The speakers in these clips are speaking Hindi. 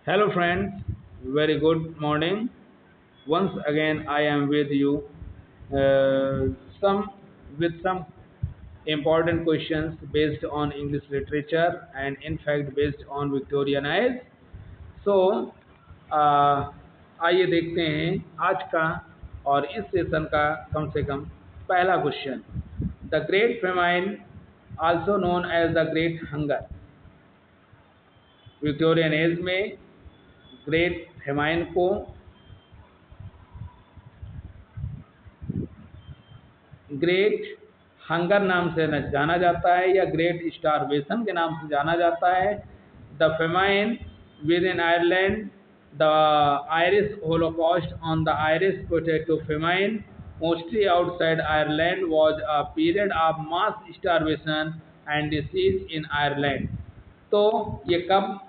Hello friends, very good morning. Once again I am with you some with some important questions based on English literature and in fact based on Victorian age. So आइए देखते हैं आज का और इस सेशन का कम से कम पहला question. The great famine also known as the great hunger. Victorian age में ग्रेट फेमाइन को ग्रेट हंगर नाम से जाना जाता है या ग्रेट स्टारवेशन के नाम से जाना जाता है। The famine with in Ireland, the Irish Holocaust on the Irish potato famine mostly outside Ireland was a period of mass starvation and disease in Ireland. तो ये कब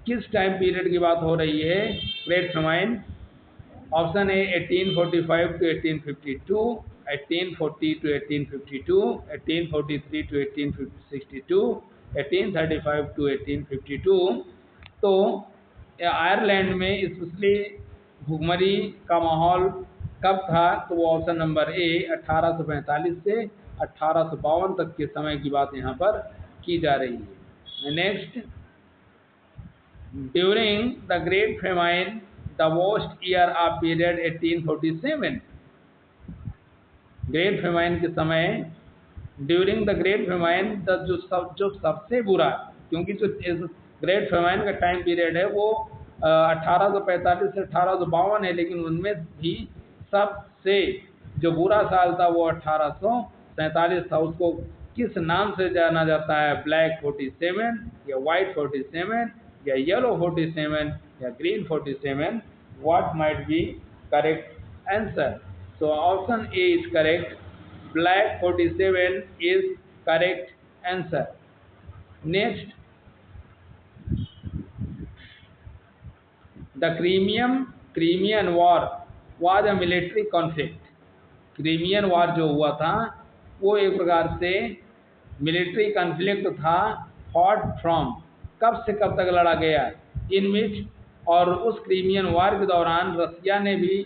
किस टाइम पीरियड की बात हो रही है great famine? Option A 1845 to 1852, 1840 to 1852, 1843 to 1862, 1835 to 1852। तो आयरलैंड में स्पेशली भुखमरी का माहौल कब था? तो वो ऑप्शन नंबर ए 1845 से 1852 तक के समय की बात यहाँ पर की जा रही है। Next, during the great famine the worst year of period 1847। Great famine के समय, ड्यूरिंग द ग्रेट फेमाइन जो सबसे बुरा, क्योंकि जो ग्रेट फेमाइन का टाइम पीरियड है वो 1845 से 1852 है, लेकिन उनमें भी सबसे जो बुरा साल था वो 1847 था। उसको किस नाम से जाना जाता है? ब्लैक 47 या वाइट 47 या येलो 47 या green 47? What might be correct answer? So option A is correct. Black 47 is correct answer. Next, the Crimean War was a military conflict. Crimean war जो हुआ था वो एक प्रकार से मिलिट्री कॉन्फ्लिक्ट था। फॉट फ्रॉम, कब से कब तक लड़ा गया? इन विच, और उस क्रीमियन वार के दौरान रसिया ने भी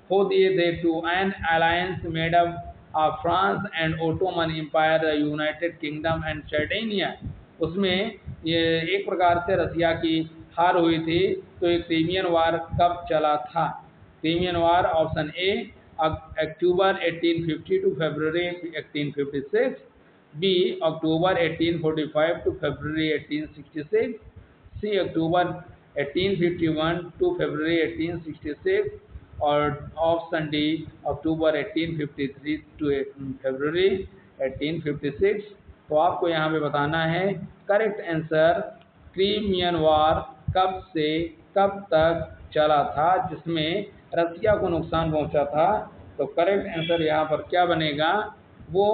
खो दिए थे to an alliance made up of France and Ottoman empire, United Kingdom and Sardinia. उसमें ये एक प्रकार से रसिया की हार हुई थी। तो ये क्रीमियन वार कब चला था? Crimean war option A October 1850 to February 1856, B October 1845 to February 1866, C October 1851 to February 1866, और option D October 1853 to February 1856। तो आपको यहाँ पे बताना है करेक्ट आंसर क्रीमियन वार कब से कब तक चला था जिसमें रसिया को नुकसान पहुंचा था। तो करेक्ट आंसर यहाँ पर क्या बनेगा? वो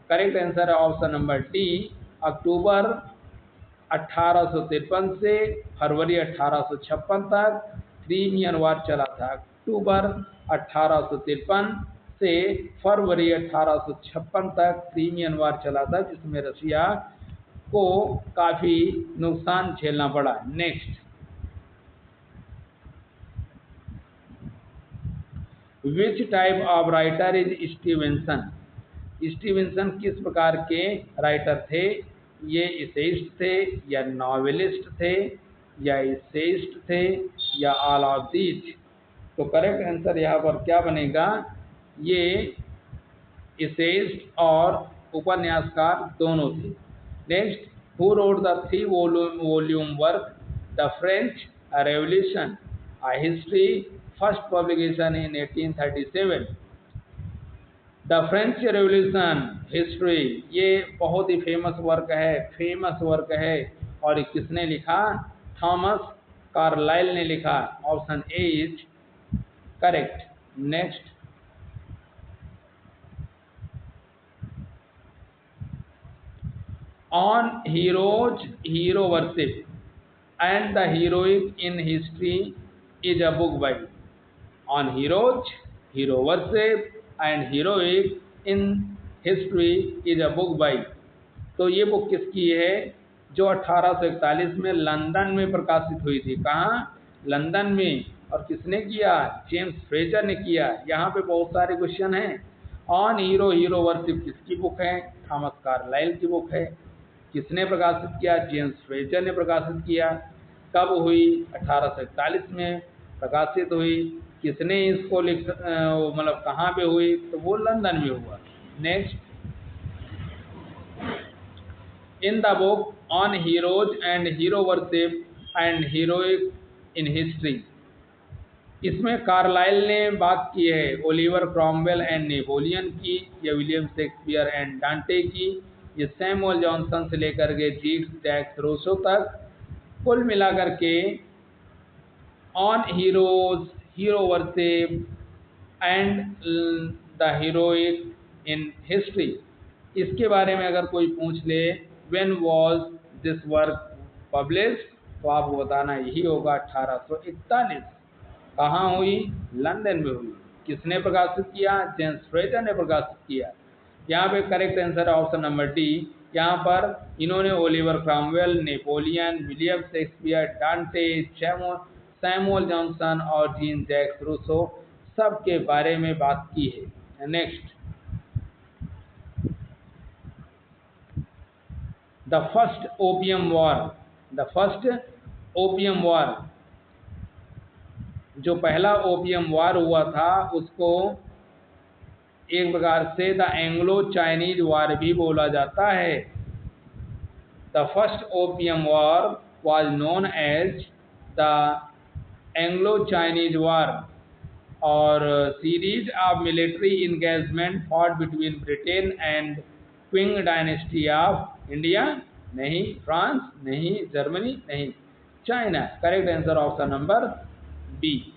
करेक्ट आंसर है ऑप्शन नंबर डी, अक्टूबर 1853 से फरवरी 1856 तक क्रीमियन वार चला था। अक्टूबर 1853 से फरवरी 1856 तक क्रीमियन वार चला था, जिसमें रसिया को काफ़ी नुकसान झेलना पड़ा। Next, which type of writer is Stevenson? Stevenson किस प्रकार के राइटर थे? ये इसेइस्ट थे या नॉवेलिस्ट थे या इसेइस्ट थे या ऑल ऑफ दीज? तो करेक्ट आंसर यहाँ पर क्या बनेगा? ये इसेइस्ट और उपन्यासकार दोनों थे। Next, who wrote the 3 volume work the French revolution a history, first publication in 1837? The French revolution history, ये बहुत ही फेमस वर्क है। और ये किसने लिखा? थॉमस कार्लाइल ने लिखा। Option A is correct. Next, on heroes hero worship and the heroic in history is a book by. On heroes hero worship and heroic in history is a book by. तो ये बुक किसकी है? जो 1841 में लंदन में प्रकाशित हुई थी। कहाँ? लंदन में। और किसने किया? जेम्स फ्रेजर ने किया। यहाँ पे बहुत सारे क्वेश्चन हैं। ऑन हीरो हीरो वर्शिप किसकी बुक है? थॉमस कार्लाइल की बुक है। किसने प्रकाशित किया? जेम्स फ्रेजर ने प्रकाशित किया। कब हुई? 1841 में प्रकाशित हुई। किसने इसको मतलब कहाँ पे हुई? तो वो लंदन में हुआ। Next, in the book on heroes and hero worship and heroic in history, इसमें कार्लाइल ने बात की है ओलिवर क्रॉमवेल एंड नेपोलियन की, या विलियम शेक्सपियर एंड डांटे की, ये सैमुअल जॉनसन से लेकर के जीक्स जैक्स रूसो तक, कुल मिलाकर के on heroes, hero worship and the heroic in history, इसके बारे में अगर कोई पूछ ले when was this work published, तो आपको बताना यही होगा 1841। कहाँ हुई? लंदन में हुई। किसने प्रकाशित किया? जेम्स फ्रेजर ने प्रकाशित किया। यहाँ पे करेक्ट आंसर है ऑप्शन नंबर डी। यहाँ पर इन्होंने Oliver Cromwell, Napoleon, William Shakespeare, डांटे, सैमुअल जॉनसन और जीन जैक्स रूसो सब के बारे में बात की है। Next, the first opium war, the first opium war, जो पहला ओपियम वॉर हुआ था उसको एक प्रकार से द एंग्लो चाइनीज वॉर भी बोला जाता है। The first opium war was known as the Anglo Chinese war और series of military engagement fought between Britain and Qing dynasty of India, नहीं, फ्रांस नहीं, जर्मनी नहीं, China. Correct answer option number B.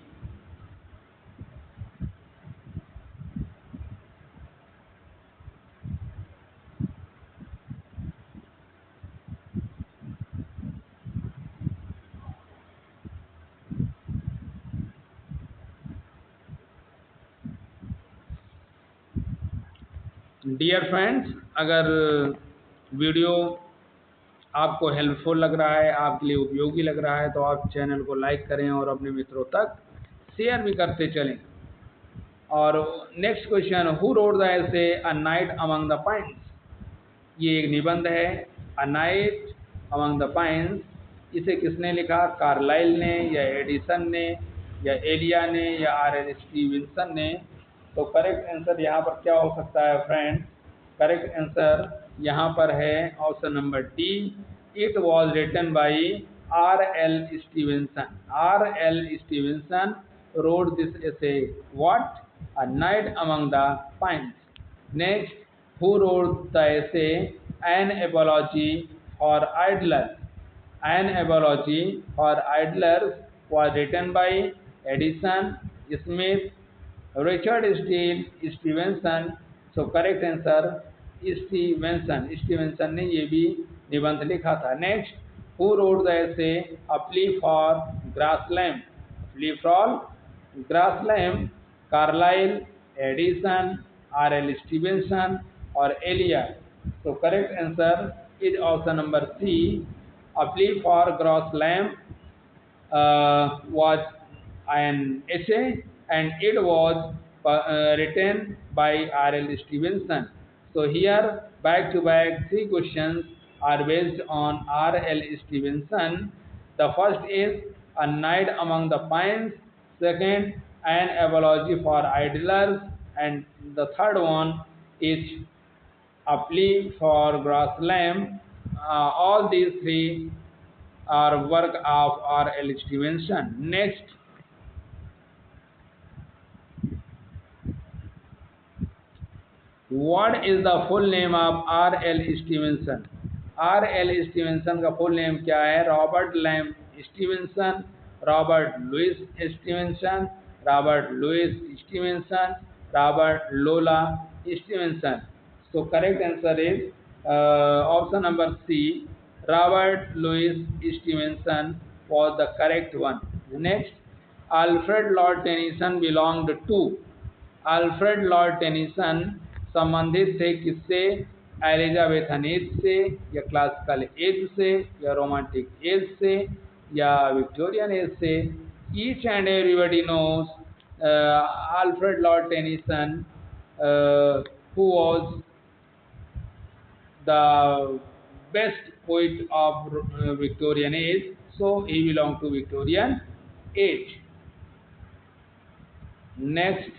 Dear friends, अगर वीडियो आपको हेल्पफुल लग रहा है, आपके लिए उपयोगी लग रहा है, तो आप चैनल को लाइक करें और अपने मित्रों तक शेयर भी करते चलें। और next question, who wrote the essay a night among the pines, ये एक निबंध है। A night among the pines, इसे किसने लिखा? कार्लाइल ने, या एडिसन ने, या एलिया ने, या आर.एल. स्टीवेंसन ने? तो करेक्ट आंसर यहाँ पर क्या हो सकता है फ्रेंड्स? करेक्ट आंसर यहाँ पर है option number D. It was written by R L. Stevenson. R L. Stevenson wrote this essay, what? A Night Among the Pines. Next, who wrote the essay An Apology for Idlers? An Apology for Idlers was written by Addison Smith, Richard Steele, Stevenson. So correct answer Stevenson. Stevenson ने ये भी निबंध लिखा था। Next, who wrote the essay A Plea for Grassland? Plea for Grassland, Carlyle, Addison, R L. Stevenson और एलिया। तो correct answer is option number C. A plea for grassland was an essay and it was written by R.L. Stevenson. So here back to back 3 questions are based on R.L. Stevenson. The first is A Night Among the Pines, second An Apology for Idlers, and the third one is A Plea for Grassland. All these 3 are work of R.L. Stevenson. Next, what is the full name of R.L. Stevenson? R.L. Stevenson का full name क्या है? Robert Lam Stevenson, Robert Louis Stevenson, Robert Louis Stevenson, Robert Lola Stevenson. So correct answer is option number C. Robert Louis Stevenson was the correct one. Next, Alfred Lord Tennyson belonged to. Alfred Lord Tennyson संबंधित थे किससे? एलिजाबेथन एज से, या क्लासिकल एज से, या रोमांटिक एज से, या विक्टोरियन एज से? each and everybody knows Alfred Lord Tennyson, who was the best poet of Victorian age. So he belonged to Victorian age. Next,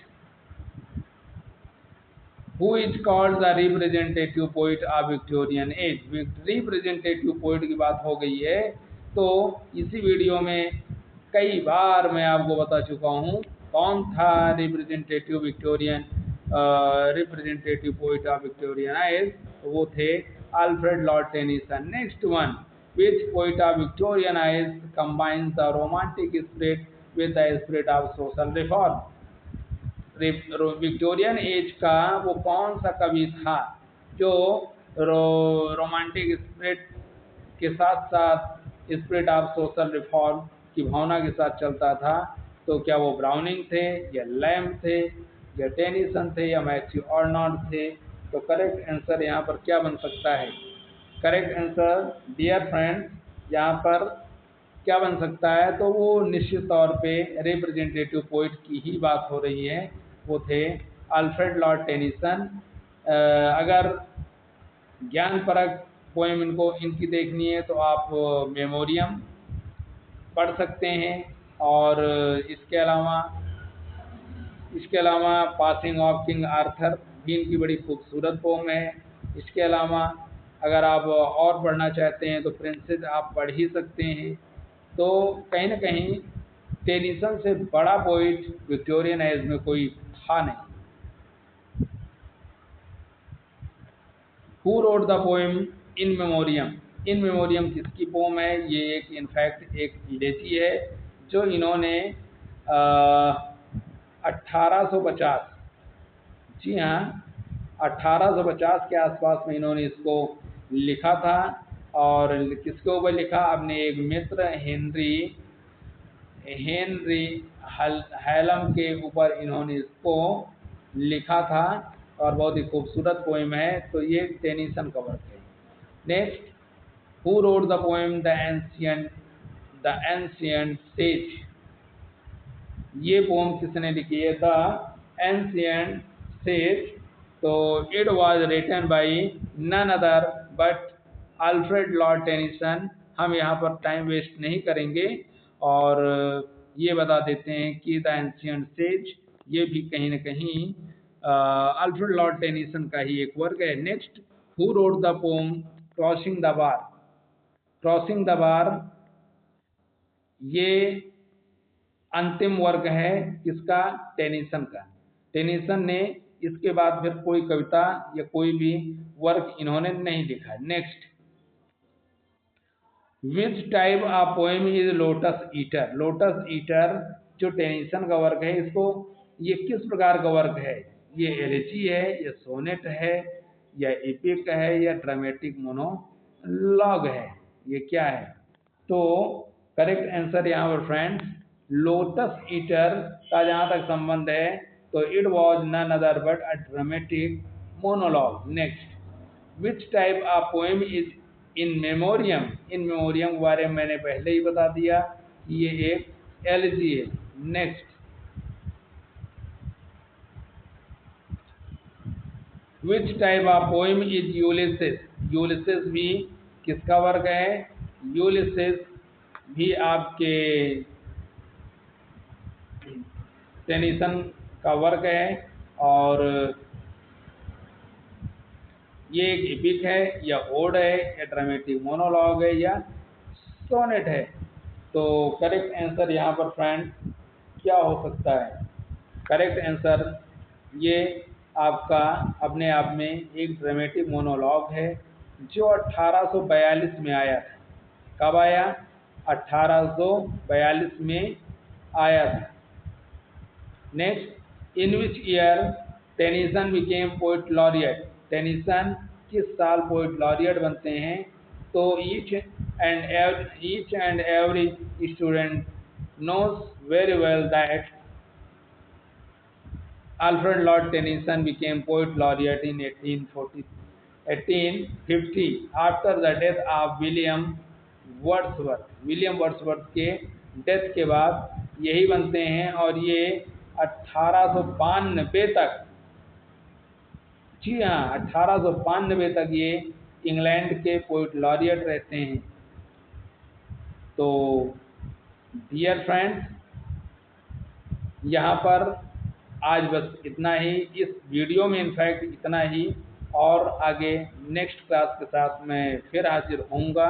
who is called the representative poet of Victorian age? Representative poet की बात हो गई है, तो इसी वीडियो में कई बार मैं आपको बता चुका हूँ कौन था representative poet of Victorian age. वो थे Alfred Lord Tennyson. Next one, which poet of Victorian age combines the romantic spirit with the spirit of social reform. Victorian age का वो कौन सा कवि था जो रोमांटिक स्पिरिट के साथ साथ स्पिरिट ऑफ सोशल रिफॉर्म की भावना के साथ चलता था? तो क्या वो ब्राउनिंग थे, या लैम्ब थे, या टेनिसन थे, या मैथ्यू आर्नल्ड थे? तो करेक्ट आंसर यहाँ पर क्या बन सकता है? करेक्ट आंसर डियर फ्रेंड्स यहाँ पर क्या बन सकता है? तो वो निश्चित तौर पे रिप्रेजेंटेटिव पोइट की ही बात हो रही है, वो थे अल्फ्रेड लॉर्ड टेनिसन। अगर ज्ञानपरक पोएम इनकी देखनी है तो आप मेमोरियम पढ़ सकते हैं, और इसके अलावा पासिंग ऑफ किंग आर्थर भी इनकी बड़ी खूबसूरत पोम है। इसके अलावा अगर आप और पढ़ना चाहते हैं तो प्रिंसेस आप पढ़ ही सकते हैं। तो कहीं ना कहीं टेनिसन से बड़ा पोइट विक्टोरियन एज में कोई था नहीं। Who wrote the poem in Memoriam? In memoriam किसकी पोम है? ये एक इनफैक्ट एक इलेची है जो इन्होंने 1850, जी हाँ 1850 के आसपास में इन्होंने इसको लिखा था। और किसके ऊपर लिखा? अपने एक मित्र हेनरी हैलम के ऊपर इन्होंने इसको लिखा था, और बहुत ही खूबसूरत पोएम है। तो ये टेनिसन का वर्क है। Next, who wrote the poem the ancient sage? ये पोम किसने लिखी है? The ancient sage. तो it was written by none other but Alfred Lord Tennyson. हम यहाँ पर टाइम वेस्ट नहीं करेंगे और ये बता देते हैं कि द एंशिएंट सेज ये भी कहीं न कहीं अल्फ्रेड लॉर्ड टेनिसन का ही एक वर्क है। Next, who wrote the pome crossing the bar? Crossing the bar ये अंतिम वर्क है किसका? टेनिसन का। टेनिसन ने इसके बाद फिर कोई कविता या कोई भी वर्क इन्होंने नहीं लिखा। Next, which type of poem is lotus eater? Lotus eater जो टेनिसन का वर्क है, इसको ये किस प्रकार का वर्क है? ये एलेजी है, या सोनेट है, या एपिक है, या ड्रामेटिक मोनोलॉग है? ये क्या है? तो करेक्ट आंसर यहाँ पर फ्रेंड्स लोटस ईटर का जहाँ तक संबंध है तो it was none other but a dramatic monologue. Next, which type of poem is In Memoriam? In Memoriam के बारे में मैंने पहले ही बता दिया कि ये एक एलिजी है। Next, which type of poem is Ulysses? Ulysses भी किसका वर्क है? यूलिसिस भी आपके टेनिसन का वर्क है, और ये एक एपिक है, या ओड है, या ड्रामेटिक मोनोलॉग है, या सोनेट है? तो करेक्ट आंसर यहाँ पर फ्रेंड क्या हो सकता है? करेक्ट आंसर ये आपका अपने आप में एक ड्रामेटिक मोनोलॉग है जो 1842 में आया था। कब आया? 1842 में आया था। Next, in which year Tennyson became poet laureate? Tennyson किस साल पोइट लॉरिएट बनते हैं? तो each and every student knows very well that Alfred Lord Tennyson became poet laureate in 1850 after the death of William Wordsworth। William Wordsworth के डेथ के बाद यही बनते हैं और ये 1892 तक, जी हाँ 1892 तक ये इंग्लैंड के पोइट लॉरियट रहते हैं। तो डियर फ्रेंड्स, यहाँ पर आज बस इतना ही, इस वीडियो में इनफैक्ट इतना ही, और आगे नेक्स्ट क्लास के साथ मैं फिर हाजिर होऊंगा।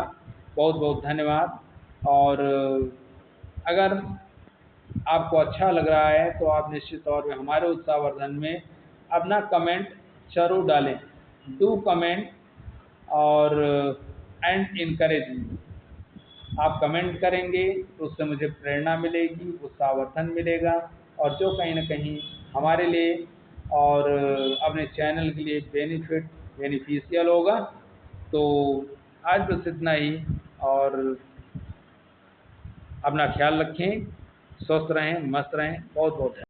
बहुत बहुत धन्यवाद। और अगर आपको अच्छा लग रहा है तो आप निश्चित तौर पे हमारे उत्साहवर्धन में अपना कमेंट जरूर डालें। डू कमेंट और एंड इनकरेज मी। आप कमेंट करेंगे तो उससे मुझे प्रेरणा मिलेगी, उत्साहवर्धन मिलेगा, और जो कहीं ना कहीं हमारे लिए और अपने चैनल के लिए बेनिफिशियल होगा। तो आज बस इतना ही, और अपना ख्याल रखें, स्वस्थ रहें, मस्त रहें। बहुत बहुत धन्यवाद।